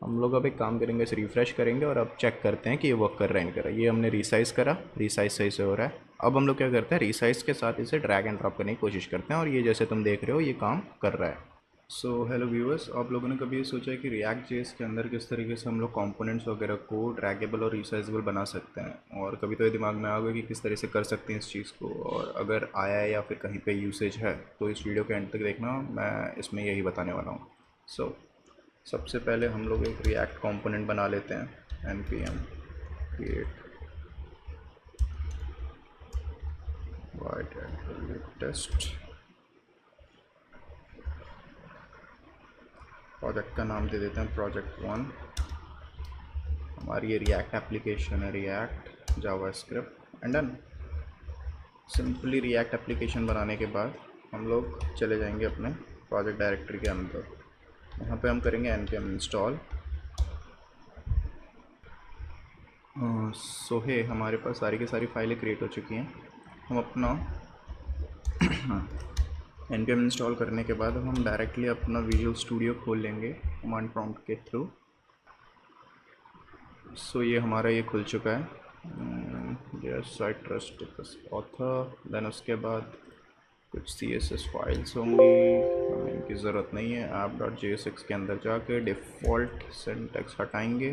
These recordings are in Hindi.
हम लोग अब एक काम करेंगे, इसे रिफ़्रेश करेंगे और अब चेक करते हैं कि ये वर्क कर रहा है नहीं कर रहा है। ये हमने रीसाइज़ करा, रीसाइज़ सही से हो रहा है। अब हम लोग क्या करते हैं, रीसाइज़ के साथ इसे ड्रैग एंड ड्रॉप करने की कोशिश करते हैं और ये जैसे तुम देख रहे हो ये काम कर रहा है। सो हेलो व्यूअर्स, आप लोगों ने कभी ये सोचा है कि रिएक्ट जेएस के अंदर किस तरीके से हम लोग कंपोनेंट्स वगैरह को ड्रैगेबल और रिसाइजेबल बना सकते हैं? और कभी तो ये दिमाग में आ गया कि किस तरह से कर सकते हैं इस चीज़ को, और अगर आया है या फिर कहीं पे यूसेज है तो इस वीडियो के एंड तक देखना, मैं इसमें यही बताने वाला हूँ। सो सबसे पहले हम लोग एक रिएक्ट कंपोनेंट बना लेते हैं, npm create void test। Project का नाम दे देते हैं project1। हमारी ये रिएक्ट एप्लीकेशन है, react JavaScript and done. Simply react application बनाने के बाद हम लोग चले जाएंगे अपने प्रोजेक्ट डायरेक्टरी के अंदर। यहाँ पे हम करेंगे npm इंस्टॉल। सो है हमारे पास सारी की सारी फाइलें क्रिएट हो चुकी हैं। हम अपना npm इंस्टॉल करने के बाद हम डायरेक्टली अपना विजुअल स्टूडियो खोल लेंगे कमांड प्रॉम्प्ट के थ्रू। सो ये हमारा ये खुल चुका है, yes I trust author. Then उसके बाद कुछ CSS फाइल्स होंगी, हमें इनकी ज़रूरत नहीं है। app.jsx के अंदर जाके डिफ़ॉल्ट सिंटैक्स हटाएंगे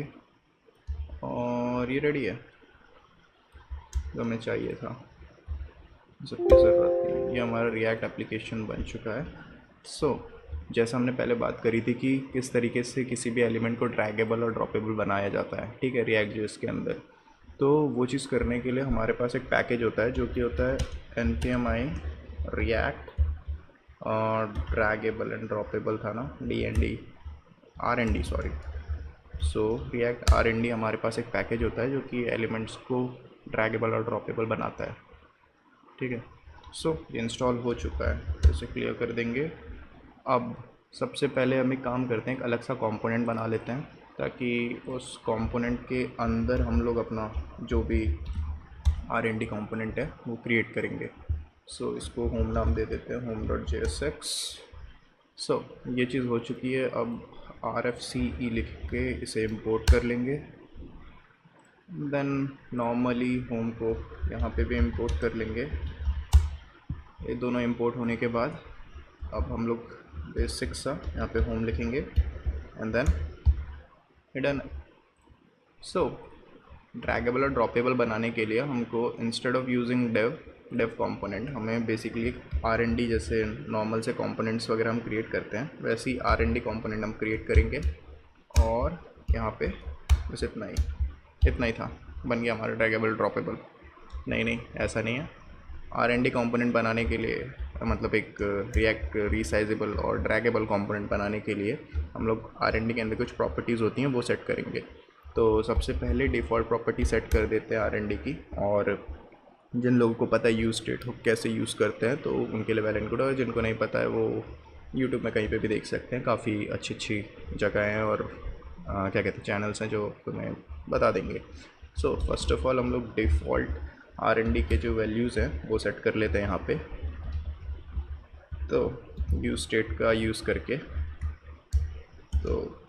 और ये रेडी है, जो हमें चाहिए था, सबकी ज़रूरत नहीं। ये हमारा रिएक्ट एप्लीकेशन बन चुका है। सो जैसा हमने पहले बात करी थी कि किस तरीके से किसी भी एलिमेंट को ड्रैगेबल और ड्रॉपेबल बनाया जाता है, ठीक है, रिएक्ट जेएस के अंदर। तो वो चीज़ करने के लिए हमारे पास एक पैकेज होता है जो कि होता है npm i react और ड्रैगेबल एंड ड्रॉपेबल था ना, RND सॉरी। सो रिएक्ट RND हमारे पास एक पैकेज होता है जो कि एलिमेंट्स को ड्रैगेबल और ड्रॉपेबल बनाता है, ठीक है। सो ये इंस्टॉल हो चुका है, तो इसे क्लियर कर देंगे। अब सबसे पहले हम एक काम करते हैं, एक अलग सा कंपोनेंट बना लेते हैं ताकि उस कंपोनेंट के अंदर हम लोग अपना जो भी RND कंपोनेंट है वो क्रिएट करेंगे। सो इसको होम नाम दे देते हैं, home.jsx। सो ये चीज़ हो चुकी है। अब RFCE लिख के इसे इंपोर्ट कर लेंगे। देन नॉर्मली होम को यहाँ पे भी इंपोर्ट कर लेंगे। ये दोनों इंपोर्ट होने के बाद अब हम लोग बेसिक सा यहाँ पे होम लिखेंगे and then hidden. So draggable और ड्रॉपेबल बनाने के लिए हमको instead of using div component, हमें बेसिकली RND जैसे नॉर्मल से कंपोनेंट्स वगैरह हम क्रिएट करते हैं वैसे ही RND कंपोनेंट हम क्रिएट करेंगे। और यहाँ पे बस इतना ही था, बन गया हमारा ड्रैगेबल ड्रॉपेबल। नहीं ऐसा नहीं है। RND कंपोनेंट बनाने के लिए, मतलब एक रिएक्ट रीसाइजेबल और ड्रैगेबल कंपोनेंट बनाने के लिए हम लोग RND के अंदर कुछ प्रॉपर्टीज़ होती हैं वो सेट करेंगे। तो सबसे पहले डिफ़ॉल्ट प्रॉपर्टी सेट कर देते हैं RND की, और जिन लोगों को पता है यूज स्टेट हुक कैसे यूज़ करते हैं तो उनके लिए वेल एंड गुड, और जिनको नहीं पता है वो यूट्यूब में कहीं पे भी देख सकते हैं। काफ़ी अच्छी जगह हैं और क्या कहते हैं चैनल्स हैं जो तुम्हें बता देंगे। सो फर्स्ट ऑफ ऑल हम लोग डिफ़ॉल्ट RND के जो वैल्यूज़ हैं वो सेट कर लेते हैं यहाँ पे। तो यूज स्टेट का यूज़ करके तो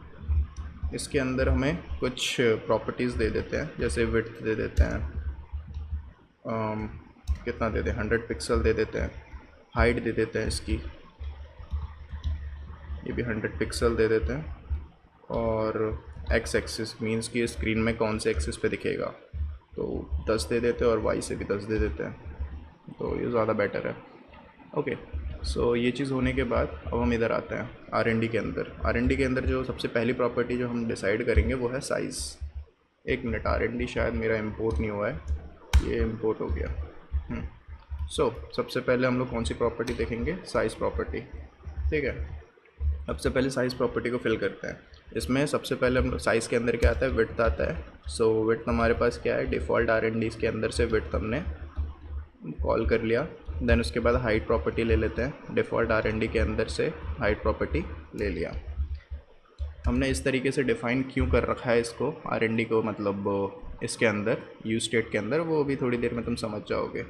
इसके अंदर हमें कुछ प्रॉपर्टीज़ दे देते हैं, जैसे विड्थ दे देते हैं, कितना दे दें, 100 पिक्सल दे देते हैं। हाइट दे देते हैं इसकी, ये भी 100 पिक्सल दे देते हैं। और एक्स एक्सिस मीन्स कि स्क्रीन में कौन से एक्सिस पे दिखेगा तो 10 दे देते हैं, और वाई से भी 10 दे देते हैं, तो ये ज़्यादा बेटर है। ओके, सो ये चीज़ होने के बाद अब हम इधर आते हैं RND के अंदर। RND के अंदर जो सबसे पहली प्रॉपर्टी जो हम डिसाइड करेंगे वो है साइज़। एक मिनट, RND शायद मेरा इंपोर्ट नहीं हुआ है, ये इंपोर्ट हो गया। सो सबसे पहले हम लोग कौन सी प्रॉपर्टी देखेंगे, साइज़ प्रॉपर्टी, ठीक है। सबसे पहले साइज़ प्रॉपर्टी को फिल करते हैं। इसमें सबसे पहले हम लोग साइज़ के अंदर क्या आता है, विड्थ आता है। सो विड्थ हमारे पास क्या है, डिफ़ॉल्ट RND के अंदर से विड्थ हमने कॉल कर लिया। देन उसके बाद हाइट प्रॉपर्टी ले लेते हैं, डिफ़ॉल्ट RND के अंदर से हाइट प्रॉपर्टी ले लिया। हमने इस तरीके से डिफ़ाइन क्यों कर रखा है इसको, RND को, मतलब इसके अंदर यूज स्टेट के अंदर, वो भी थोड़ी देर में तुम समझ जाओगे।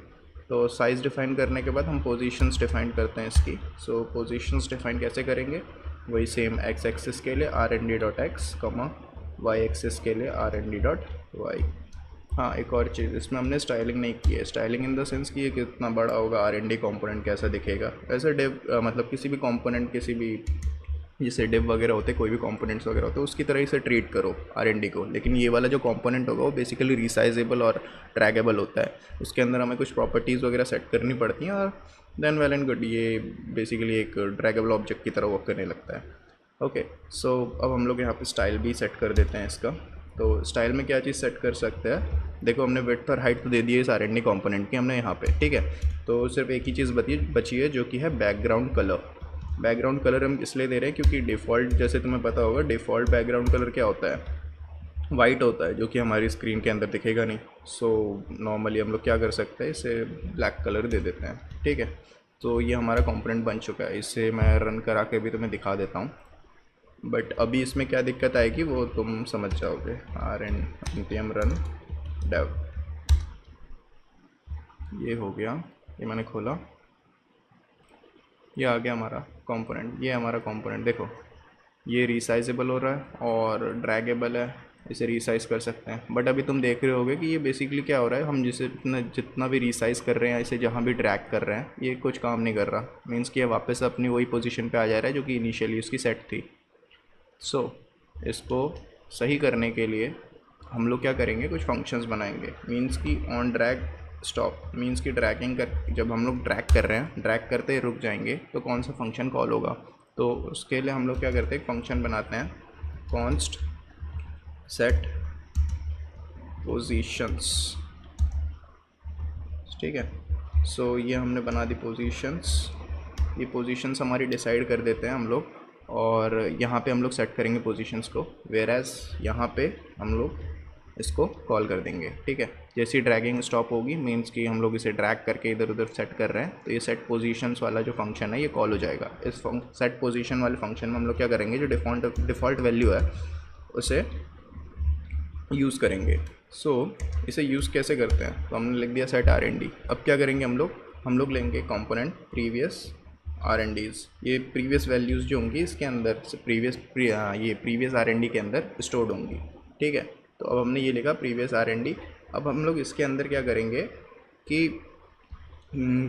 तो साइज़ डिफ़ाइन करने के बाद हम पोजीशंस डिफ़ाइन करते हैं इसकी। पोजीशंस डिफ़ाइन कैसे करेंगे, वही सेम एक्स एक्सिस के लिए RND.x, वाई एक्सेस के लिए R N D dot Y. हाँ, एक और चीज़, इसमें हमने स्टाइलिंग नहीं की है। स्टाइलिंग इन द सेंस कि ये कितना बड़ा होगा, आर एन डी कॉम्पोनेंट कैसा दिखेगा, ऐसे डिव मतलब किसी भी कॉम्पोनेंट, किसी भी जैसे डिव वगैरह होते हैं, कोई भी कंपोनेंट्स वगैरह होते हैं, उसकी तरह इसे ट्रीट करो आर&डी को। लेकिन ये वाला जो कंपोनेंट होगा वो बेसिकली रिसाइजेबल और ट्रैगेबल होता है। उसके अंदर हमें कुछ प्रॉपर्टीज़ वगैरह सेट करनी पड़ती हैं और देन वेल एंड गुड, ये बेसिकली एक ड्रैगेबल ऑब्जेक्ट की तरह वर्क करने लगता है। ओके, सो अब हम लोग यहाँ पे स्टाइल भी सेट कर देते हैं इसका। तो स्टाइल में क्या चीज़ सेट कर सकते हैं, देखो हमने विड्थ और हाइट तो दे दी है इस आर&डी कंपोनेंट की हमने यहाँ पे, ठीक है। तो सिर्फ एक ही चीज़ बची है जो कि है बैकग्राउंड कलर। बैकग्राउंड कलर हम इसलिए दे रहे हैं क्योंकि डिफ़ॉल्ट, जैसे तुम्हें पता होगा, डिफ़ॉल्ट बैकग्राउंड कलर क्या होता है, वाइट होता है, जो कि हमारी स्क्रीन के अंदर दिखेगा नहीं। सो नॉर्मली हम लोग क्या कर सकते हैं, इसे ब्लैक कलर दे देते हैं, ठीक है। तो ये हमारा कंपोनेंट बन चुका है। इसे मैं रन करा के भी तुम्हें दिखा देता हूँ, बट अभी इसमें क्या दिक्कत आएगी वो तुम समझ जाओगे। npm रन डेव, ये हो गया, ये मैंने खोला, ये आ गया हमारा कंपोनेंट। ये हमारा कंपोनेंट देखो, ये रिसाइजेबल हो रहा है और ड्रैगेबल है, इसे रिसाइज़ कर सकते हैं। बट अभी तुम देख रहे होगे कि ये बेसिकली क्या हो रहा है, हम जिसे जितना भी रिसाइज़ कर रहे हैं, इसे जहाँ भी ड्रैग कर रहे हैं, ये कुछ काम नहीं कर रहा। मीन्स कि ये वापस अपनी वही पोजीशन पे आ जा रहा है जो कि इनिशियली उसकी सेट थी। सो इसको सही करने के लिए हम लोग क्या करेंगे, कुछ फंक्शंस बनाएंगे। मीन्स कि ऑन ड्रैग स्टॉप, मीन्स कि ड्रैगिंग कर, जब हम लोग ड्रैग कर रहे हैं, ड्रैग करते ही रुक जाएंगे तो कौन सा फंक्शन कॉल होगा। तो उसके लिए हम लोग क्या करते हैं, एक फंक्शन बनाते हैं, कॉन्स्ट सेट पोजीशंस, ठीक है। सो ये हमने बना दी पोजीशंस। ये पोजीशंस हमारी डिसाइड कर देते हैं हम लोग, और यहाँ पे हम लोग सेट करेंगे पोजीशंस को, वेयर एज यहाँ पे हम लोग इसको कॉल कर देंगे, ठीक है। जैसी ड्रैगिंग स्टॉप होगी, मीन्स कि हम लोग इसे ड्रैग करके इधर उधर सेट कर रहे हैं, तो ये सेट पोजीशंस वाला जो फंक्शन है ये कॉल हो जाएगा। इस सेट पोजीशन वाले फंक्शन में हम लोग क्या करेंगे, जो डिफ़ॉल्ट वैल्यू है उसे यूज़ करेंगे। सो इसे यूज़ कैसे करते हैं, तो हमने लिख दिया सेट आर&डी। अब क्या करेंगे हम लोग लेंगे कंपोनेंट प्रीवियस R&Ds। ये प्रीवियस वैल्यूज़ जो होंगी इसके अंदर से प्रीवियस R&D के अंदर स्टोर्ड होंगी, ठीक है। तो अब हमने ये लिखा प्रीवियस R&D। अब हम लोग इसके अंदर क्या करेंगे कि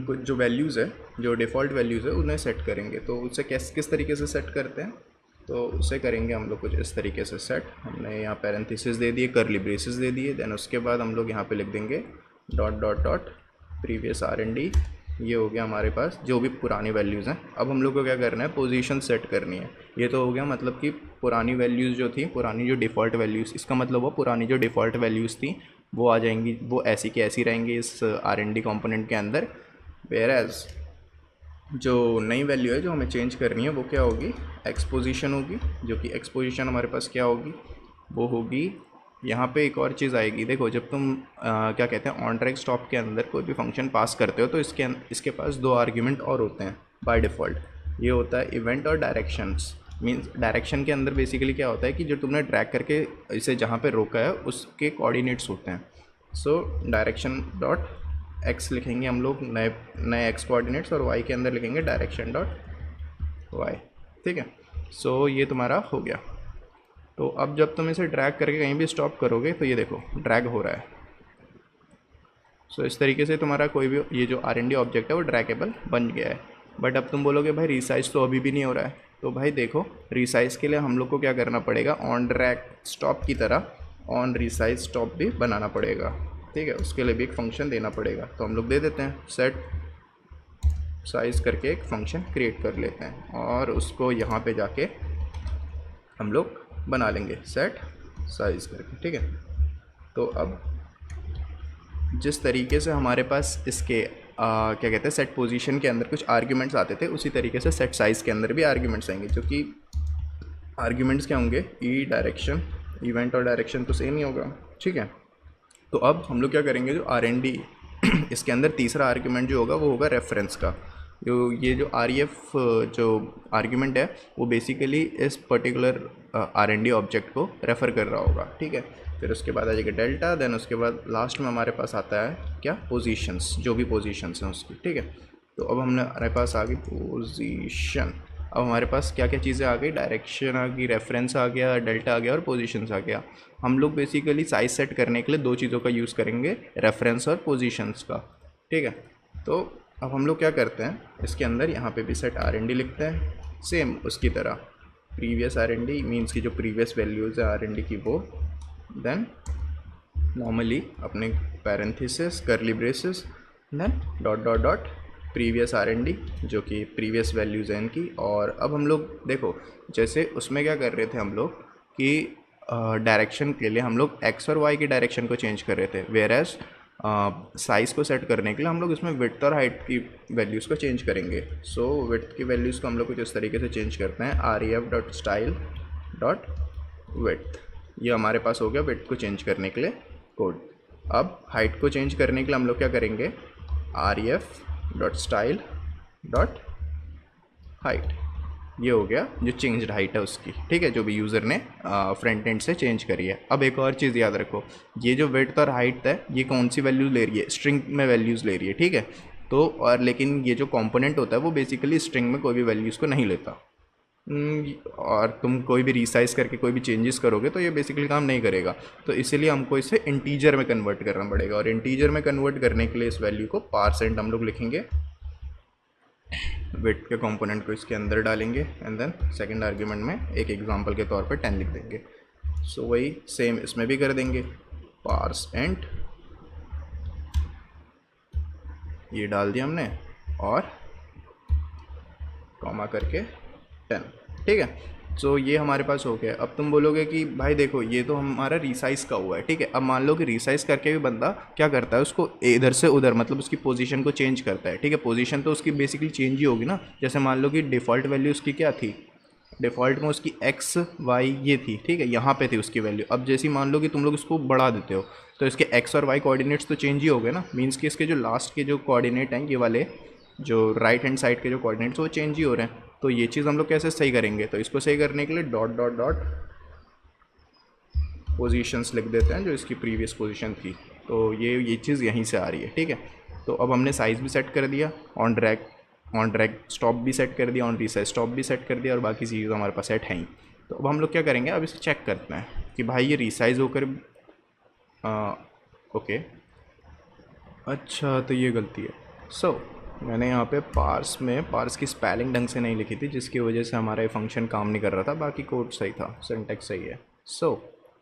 कुछ जो वैल्यूज़ है, जो डिफ़ॉल्ट वैल्यूज़ है, उन्हें सेट करेंगे। तो उसे किस तरीके से सेट करते हैं, तो उसे करेंगे हम लोग कुछ इस तरीके से सेट। हमने यहाँ पैरेंथेसिस दे दिए, कर्ली ब्रेसेस दे दिए, देन उसके बाद हम लोग यहाँ पे लिख देंगे dot dot dot previous R&D। ये हो गया हमारे पास जो भी पुरानी वैल्यूज़ हैं। अब हम लोग को क्या करना है, पोजीशन सेट करनी है। ये तो हो गया, मतलब कि पुरानी वैल्यूज़ जो थी, पुरानी जो डिफ़ॉल्ट वैल्यूज़, इसका मतलब वो पुरानी जो डिफ़ॉल्ट वैल्यूज़ थी वो आ जाएंगी, वो ऐसी की ऐसी रहेंगी इस R&D कंपोनेंट के अंदर। वेयर एज जो नई वैल्यू है जो हमें चेंज करनी है वो क्या होगी, एक्सपोजिशन होगी, जो कि एक्सपोजिशन हमारे पास क्या होगी, वो होगी यहाँ पे एक और चीज़ आएगी। देखो जब तुम क्या कहते हैं, ऑन ड्रैग स्टॉप के अंदर कोई भी फंक्शन पास करते हो तो इसके पास दो आर्ग्यूमेंट और होते हैं बाय डिफ़ॉल्ट। ये होता है इवेंट और डायरेक्शंस। मीन्स डायरेक्शन के अंदर बेसिकली क्या होता है कि जो तुमने ड्रैग करके इसे जहाँ पे रोका है उसके कोऑर्डिनेट्स होते हैं। सो डायरेक्शन डॉट एक्स लिखेंगे हम लोग, नए एक्स कोऑर्डिनेट्स, और वाई के अंदर लिखेंगे डायरेक्शन डॉट वाई, ठीक है। सो ये तुम्हारा हो गया। तो अब जब तुम इसे ड्रैग करके कहीं भी स्टॉप करोगे तो ये देखो ड्रैग हो रहा है। सो इस तरीके से तुम्हारा कोई भी ये जो R&D ऑब्जेक्ट है वो ड्रैगेबल बन गया है। बट अब तुम बोलोगे भाई रिसाइज तो अभी भी नहीं हो रहा है, तो भाई देखो रिसाइज के लिए हम लोग को क्या करना पड़ेगा, ऑन ड्रैग स्टॉप की तरह ऑन रिसाइज स्टॉप भी बनाना पड़ेगा, ठीक है। उसके लिए भी एक फंक्शन देना पड़ेगा, तो हम लोग दे देते हैं सेट साइज़ करके एक फंक्शन क्रिएट कर लेते हैं, और उसको यहाँ पे जाके हम लोग बना लेंगे सेट साइज़ करके, ठीक है। तो अब जिस तरीके से हमारे पास इसके क्या कहते हैं, सेट पोजीशन के अंदर कुछ आर्ग्यूमेंट्स आते थे, उसी तरीके से सेट साइज़ के अंदर भी आर्ग्यूमेंट्स आएंगे, जो कि आर्ग्यूमेंट्स क्या होंगे, ई डायरेक्शन, इवेंट और डायरेक्शन तो सेम ही होगा, ठीक है। तो अब हम लोग क्या करेंगे, जो R&D इसके अंदर तीसरा आर्ग्यूमेंट जो होगा वो होगा रेफरेंस का। ये जो REF जो आर्ग्यूमेंट है वो बेसिकली इस पर्टिकुलर R&D ऑब्जेक्ट को रेफ़र कर रहा होगा, ठीक है। फिर उसके बाद आ जाएगा डेल्टा, देन उसके बाद लास्ट में हमारे पास आता है क्या, पोजीशंस, जो भी पोजीशंस हैं उसकी, ठीक है। तो अब हमारे पास आ गई पोजीशन, अब हमारे पास क्या क्या चीज़ें आ गई, डायरेक्शन आ गई, रेफरेंस आ गया, डेल्टा आ गया और पोजीशंस आ गया। हम लोग बेसिकली साइज सेट करने के लिए दो चीज़ों का यूज़ करेंगे, रेफरेंस और पोजीशंस का, ठीक है। तो अब हम लोग क्या करते हैं, इसके अंदर यहाँ पे भी सेट R&D लिखते हैं सेम उसकी तरह, प्रीवियस R&D मीन्स की जो प्रीवियस वैल्यूज़ है R&D की वो, देन नॉर्मली अपने parenthesis curly braces, then dot dot dot previous R&D जो कि प्रीवियस वैल्यूज़ हैं इनकी। और अब हम लोग देखो, जैसे उसमें क्या कर रहे थे हम लोग कि डायरेक्शन के लिए हम लोग एक्स और वाई की डायरेक्शन को चेंज कर रहे थे, वेयर एज साइज़ को सेट करने के लिए हम लोग इसमें विड्थ और हाइट की वैल्यूज़ को चेंज करेंगे। सो विड्थ की वैल्यूज़ को हम लोग कुछ इस तरीके से चेंज करते हैं, ref.style.width, ये हमारे पास हो गया विड्थ को चेंज करने के लिए कोड। अब हाइट को चेंज करने के लिए हम लोग क्या करेंगे, ref.style.height, ये हो गया जो चेंज्ड हाइट है उसकी, ठीक है, जो भी यूज़र ने फ्रंट एंड से चेंज करी है। अब एक और चीज़ याद रखो, ये जो विड्थ और हाइट है ये कौन सी वैल्यू ले रही है, स्ट्रिंग में वैल्यूज़ ले रही है, ठीक है। तो और लेकिन ये जो कंपोनेंट होता है वो बेसिकली स्ट्रिंग में कोई भी वैल्यूज़ को नहीं लेता। और तुम कोई भी रिसाइज करके कोई भी चेंजेस करोगे तो ये बेसिकली काम नहीं करेगा, तो इसीलिए हमको इसे इंटीजर में कन्वर्ट करना पड़ेगा। और इंटीजर में कन्वर्ट करने के लिए इस वैल्यू को % हम लोग लिखेंगे, विड्थ के कंपोनेंट को इसके अंदर डालेंगे एंड देन सेकंड आर्ग्यूमेंट में एक एग्जांपल के तौर पर 10 लिख देंगे। सो वही सेम इसमें भी कर देंगे, %, ये डाल दिया हमने और कॉमा करके 10, ठीक है। सो ये हमारे पास हो गया। अब तुम बोलोगे कि भाई देखो ये तो हमारा रिसाइज का हुआ है, ठीक है। अब मान लो कि रिसाइज करके भी बंदा क्या करता है, उसको इधर से उधर मतलब उसकी पोजीशन को चेंज करता है, ठीक है। पोजीशन तो उसकी बेसिकली चेंज ही होगी ना। जैसे मान लो कि डिफ़ॉल्ट वैल्यू उसकी क्या थी, डिफ़ॉल्ट में उसकी एक्स वाई ये थी, ठीक है, यहाँ पे थी उसकी वैल्यू। अब जैसे मान लो कि तुम लोग इसको बढ़ा देते हो तो इसके एक्स और वाई कोऑर्डिनेट्स तो चेंज ही हो गए ना। मीन्स कि इसके जो लास्ट के जो कोऑर्डिनेट हैं ये वाले जो राइट हैंड साइड के जो कोऑर्डिनेट्स वो चेंज ही हो रहे हैं। तो ये चीज़ हम लोग कैसे सही करेंगे, तो इसको सही करने के लिए डॉट डॉट डॉट पोजीशंस लिख देते हैं जो इसकी प्रीवियस पोजीशन थी। तो ये चीज़ यहीं से आ रही है, ठीक है। तो अब हमने साइज़ भी सेट कर दिया, ऑन ड्रैग स्टॉप भी सेट कर दिया, ऑन रीसाइज स्टॉप भी सेट कर दिया और बाकी चीज़ हमारे पास सेट हैं ही। तो अब हम लोग क्या करेंगे, अब इसे चेक करते हैं कि भाई ये रीसाइज होकर ओके, अच्छा तो ये गलती है। मैंने यहाँ पे पार्स की स्पेलिंग ढंग से नहीं लिखी थी जिसकी वजह से हमारा ये फंक्शन काम नहीं कर रहा था, बाकी कोड सही था, सिंटैक्स सही है।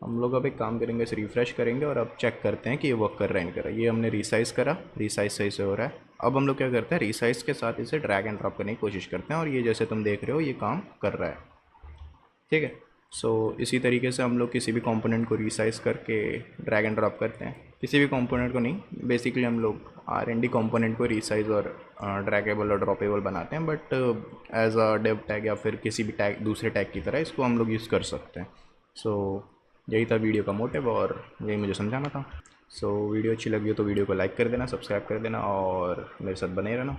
हम लोग अब एक काम करेंगे, इसे रिफ़्रेश करेंगे और अब चेक करते हैं कि ये वर्क कर रहा है नहीं कर रहा है। ये हमने रीसाइज़ करा, रीसाइज़ सही से हो रहा है। अब हम लोग क्या करते हैं, रीसाइज़ के साथ इसे ड्रैग एंड ड्रॉप करने की कोशिश करते हैं और ये जैसे तुम देख रहे हो ये काम कर रहा है, ठीक है। इसी तरीके से हम लोग किसी भी कंपोनेंट को रीसाइज़ करके ड्रैग एंड ड्रॉप करते हैं। किसी भी कंपोनेंट को नहीं, बेसिकली हम लोग R&D कंपोनेंट को रीसाइज़ और ड्रैगेबल और ड्रॉपेबल बनाते हैं, but as a div tag या फिर किसी भी टैग दूसरे टैग की तरह इसको हम लोग यूज़ कर सकते हैं। यही था वीडियो का मोटिव और यही मुझे समझाना था। वीडियो अच्छी लगी हो तो वीडियो को लाइक कर देना, सब्सक्राइब कर देना और मेरे साथ बने रहना।